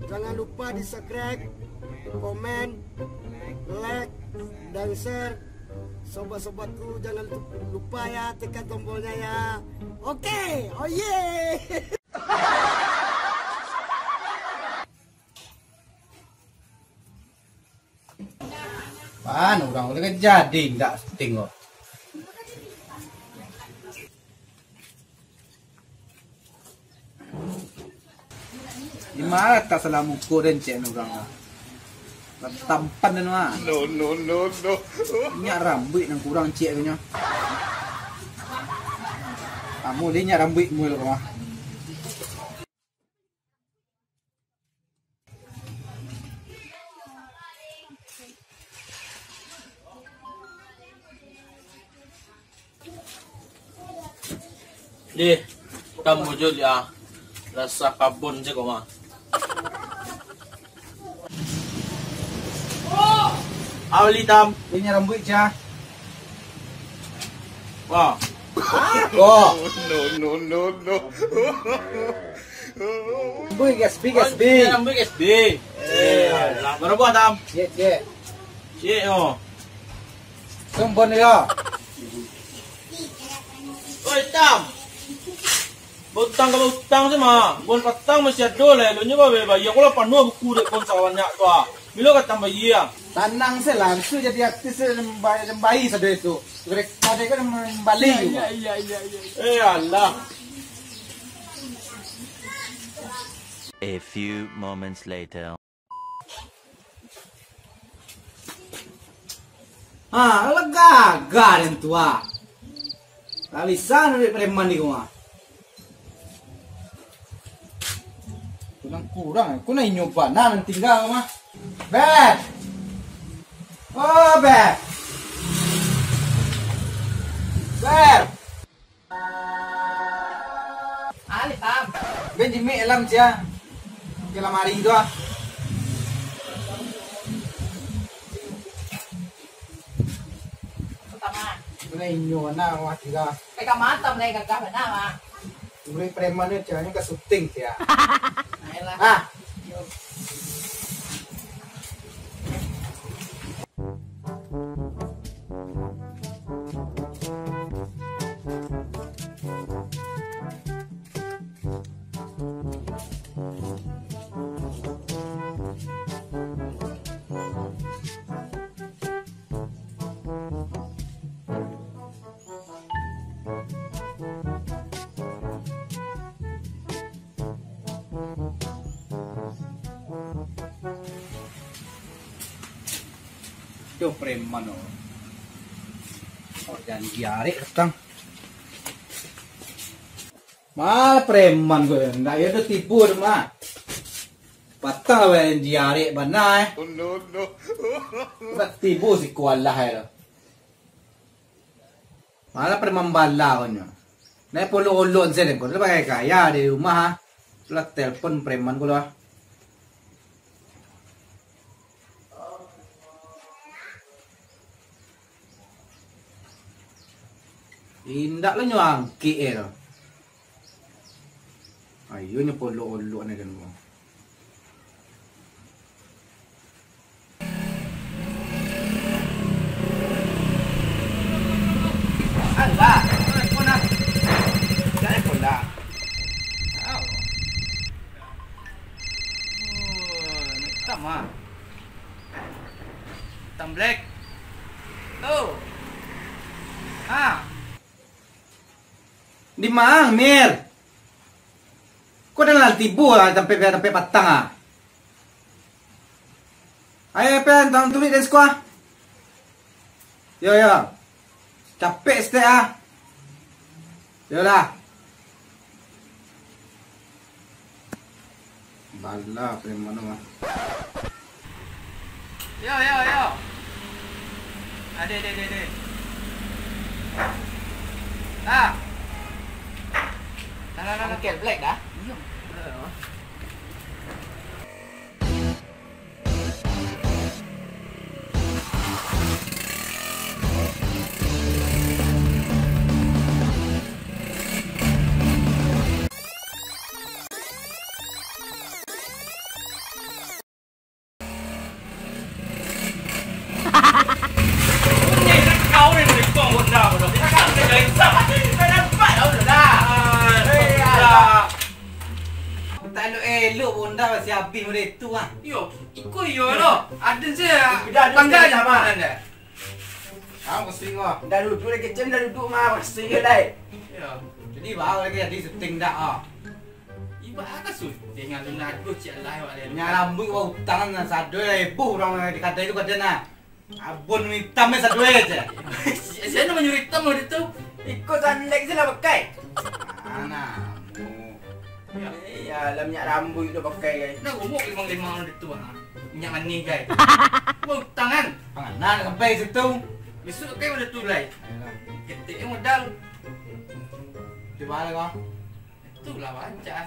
Jangan lupa di subscribe, komen, like, dan share. Sobat-sobatku jangan lupa ya tekan tombolnya ya. Oke, oh yeah. Pan, orang kan jadi nggak tengok. Di mana tak salah muka dan cek orang. Tampan dan mah. No. Nyak rambut yang kurang cek punya. Kamu dia nyak rambut mulu mah. Di, kamu juga rasa kabun je kau mah. Awali tam, Dia nyak rambut cah. wah, Oh, No. boy gasbi. rambut SD. Lah, berapa tam? Cek. Cik oh. Sumpon dia. Oi tam. Butang kalau utang sih mah, bon patang masih ada le, lo nyoba beba, ya kalau panu buku dek kon sawannya tua, bilo kata tambah iya. Tanang saya langsung jadi aktif bayi saja itu. Mereka kan membalik. Iya. Allah. A few moments later. Ah, gagal yang tua. Kalisan dari preman di rumah. Kurang. Aku nak nyoba nan tinggal mah. Beb. Oh, Beb. Ali tam. Ben jimi elam cia. Ke lamari itu ah. Pertama. Kuna inyo na mah tinggal. Peka mantap nih gagah benar mah. Mulai preman itu jangan ke syuting ya. Ayolah. Ah. Itu preman oh. Oh jangan diare datang. Mal preman gue enggak ya udah tipu mah. Patah yang diare benar. No. Udah tipu si kualah ya. Malah preman bala onyo. Nah polo-olon saya ko. Lepas kaya di rumah ha. Sudah telepon preman ko lah. Indak lah nyangki ayo nyo polo-olo na gan mo. Allah, ko na. Dai ko na. Aw. Tama. Tamblek. Tuh. Ah. Di mang, Mir. Kau dah tibu sampai patang ah. Ayo pen, tang tulis dan sekolah. Yo. Capek sete ah. Yo lah. Bala preman mah. Yo. Ade. Ah. Nah. Ket black dah. Iya. habis muda itu ah. Yo, ikut yo lo. Ada saya. Dah, Tangga dah, aja dah. Anda. Aku sering ah. Dah duduk lagi kitchen dah duduk mah pasti ke dai. Yo. Jadi baru lagi jadi setting dah ah. Ibu agak sudah ngalu nado cik lah awak dia. Nya rambut kau tangan dengan satu ribu orang di kata itu kata na. Abon hitamnya satu aja. Saya nak menyuruh hitam lo itu. Ikut sandek je lah pakai. Mana? Ya, lah minyak rambut tu pakai guys. Nak umuk limang-limang lo itu ah. Minyak manis guys. Mau tangan. Panganan sampai situ. Besok kayak udah tu lah. Ketik modal. Di mana kau? Itulah baca.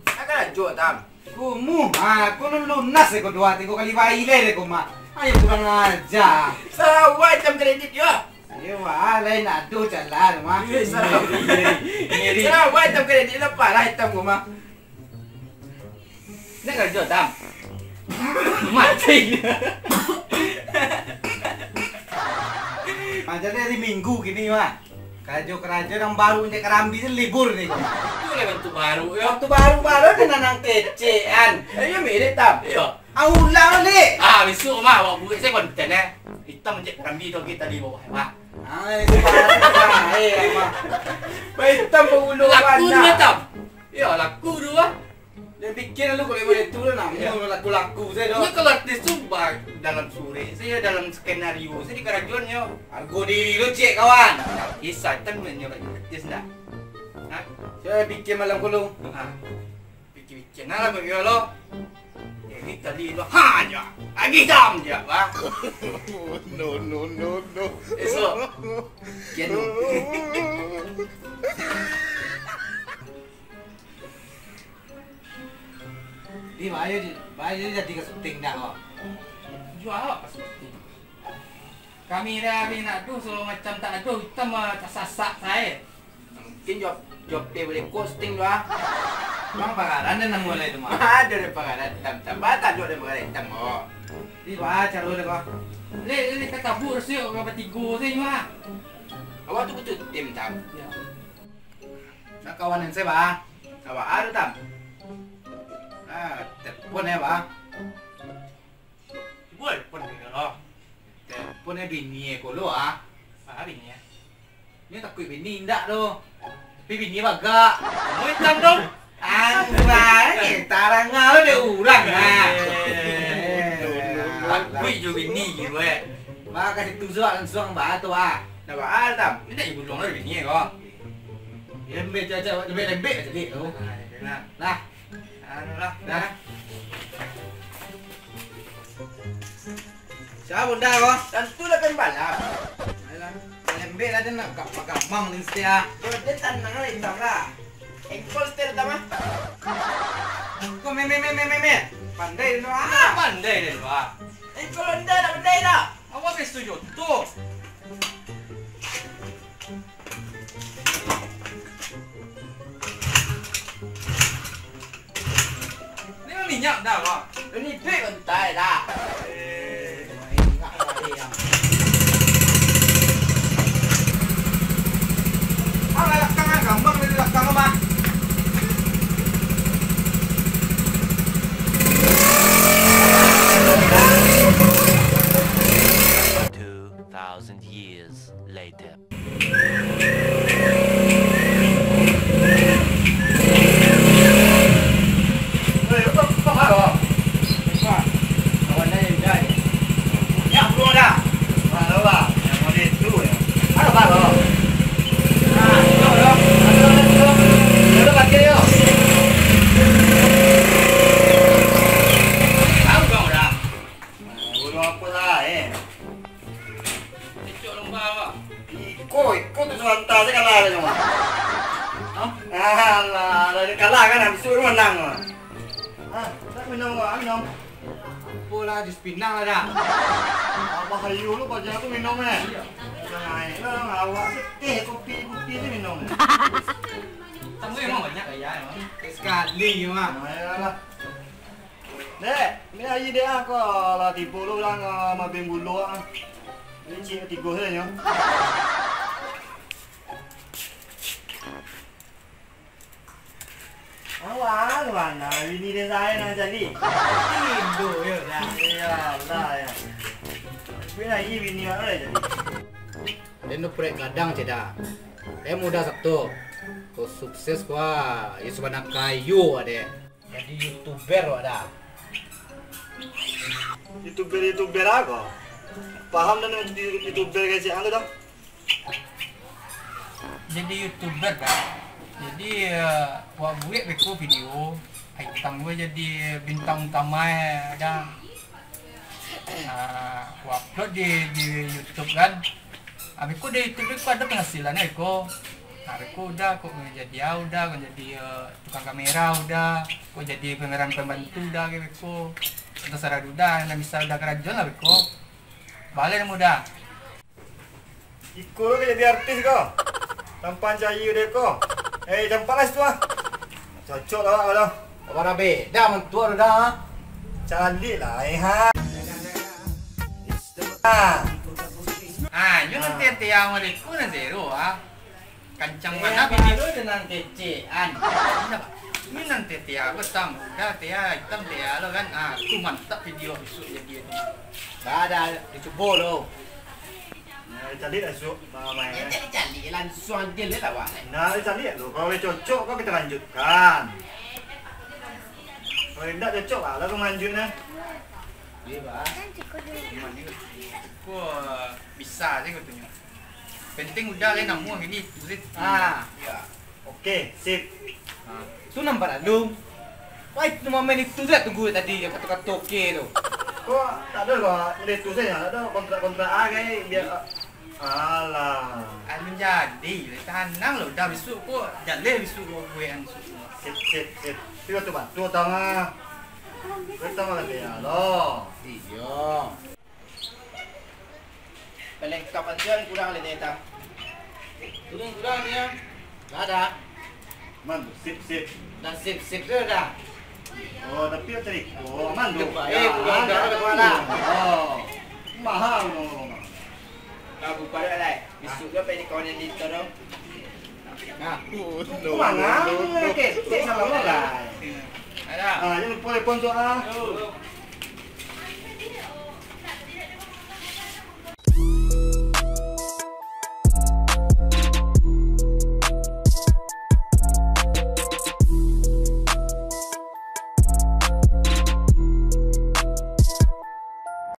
Akan ajuk tam. Kumu, aku lunas aku 2-3 kali bayi le aku mak. Ayo kurang aja. Sawai tam kredit yo. Ayo lain adu jalan mak. Sawai tam kredit lepas lah hitam gua mah. Nak kerja tam. Mati. Macam dari minggu gini mak. Kerja yang baru untuk kerambi itu libur nih. Itu lah bentuk baru yo. Waktu baru dengan nang tecean. Ayo mirip tam. Yo. Aulang le. Besok mah awak buat saya konten hitam menjadi kerambi tu kita di bawah mah. Itu baik mak. Baik hitam penghulu Laku dua mana. tam. Yo laku dua. Dia pikir lu kalau boleh turun namanya laku-laku saya Ini doh. kalau artis tu dalam sore, saya dalam skenario, saya di kerajuan yo. Aku diri lu cek kawan. Kisah hitam menyolat artis dah. Hah? Saya pikir malam kulung. Pikir-pikir nah lah bagi lo. Ini tadi lo hanya lagi jam je, wah. No. Esok. Kian. Di bahaya jadi kesuting dah kok. Jual apa seperti? Kami dah nak tu so macam tak ada hitam tak sasak saya. Mungkin job dia boleh posting lah. Bang pakaran dan nang mulai itu mah. Ada deh pakaran hitam. Bata job dia pakaran hitam oh. Di bahaya cara lu kok. Le kata kabur siok berapa tiga saya mah. Awak tu betul tim tam. Ya. Nak kawan yang saya bah. Awak ada tam. Telepon ya bah. Boleh pun lo. Telepon ya bini aku lo ah. Apa ini ya? Ini takut bini ndak lo. Tapi bini baga. Mau hitam dong. Anjay, tarang ngau dia urang ah. Aku juga ini gitu eh. Bah kasih tuzuk langsung bah tu ah. Awak ada tam. Ini tak ibu dong lah ini kok. Lembek aja, lembek aja dia tu. Nah, Anu lah. dah. Siapa bunda kau? Tentu lah kan balap. Lembek aja nak gampang ni setia. Dia tanang lah hitam lah. Engkol setir tam ah. Kau me. Pandai tu ah. Ah, pandai deh lo. Engkol anda nak benda dah. Awak setuju tu. Ini minyak dah kok. Ini duit pun tak dah. Lakang gampang ni lakang apa? Years later. Kalah kan habis itu menang. Tak minum minum. Bola di Pinang ada. Apa hayu lu baca tu minum Jangan awak teh kopi ni minum. Tamu emang banyak kayak ya. Sekali mah. Ayolah. Dek, ni ayi dia ko lah tipu lu lang mabing bulu ah. Ni cik tiga saja. Awang mana bini dia saya nak jadi. Tidur je dah. Ya lah ya. Bini ini bini mana jadi. Dan nu proyek kadang ceda. Mudah Sabtu. Kau sukses kuah. Ya sebanyak kayu ada. Jadi YouTuber ada. YouTuber aku. Paham dan YouTuber kayak si anda dong. Jadi YouTuber kan. Jadi buat buat beko video. Item gue jadi bintang utama ada. Gua upload di YouTube kan. Habis ku di YouTube ku ada penghasilannya ko. Habis ku udah kok jadi udah kok jadi tukang kamera udah, kok jadi pemeran pembantu udah gitu ko. Terserah udah, yang bisa udah kerajaan lah ko. Balik muda. Ikut ke jadi artis kau. Tampan cahayu deh kau. Campalas tu ah. Cocok lah kalau. Apa rabe? Dah mentua dah. Cantik lah ha. Yun nanti yang mereka na zero Kancang mana video dengan kecean. Yun nanti aku tam, dah hitam lo kan. Aku mantap video besok jadi. Dah ada dicoba lo. Cantik lah Su. Main. Ya jadi langsung dia lah wak. Nah, cantik tu. Kalau cocok kau kita lanjutkan. Kalau tidak cocok lah kau lanjutnya. Iya, Pak. Aku bisa aja katanya. Penting udah lah namu ini tulis. Ya. Okey, sip. Itu nampak lu. Wah, itu momen itu dah tunggu tadi yang kata-kata okey tu. Kau tak ada kau ini tu saja. Tak ada kontrak A biar. Alah. Alun jadi, tanang lo dah besok kok jalan besok gue yang Sip. Tiba tu Pak. Tu tama. Pertama kata ya lo. Iya. Pelengkap aja kurang le neta. Kurang dia. Dah ada. Man, sip. Dah sip tu dah. Oh, tapi tadi. Oh, man tu. Kurang dah ada mana. Oh. Mahal no. Kau buka dah lah. Besok dia pergi kawan yang itu dong. Nah. Mana? Okey, sama lah. ada. Jangan lupa telefon tu ah.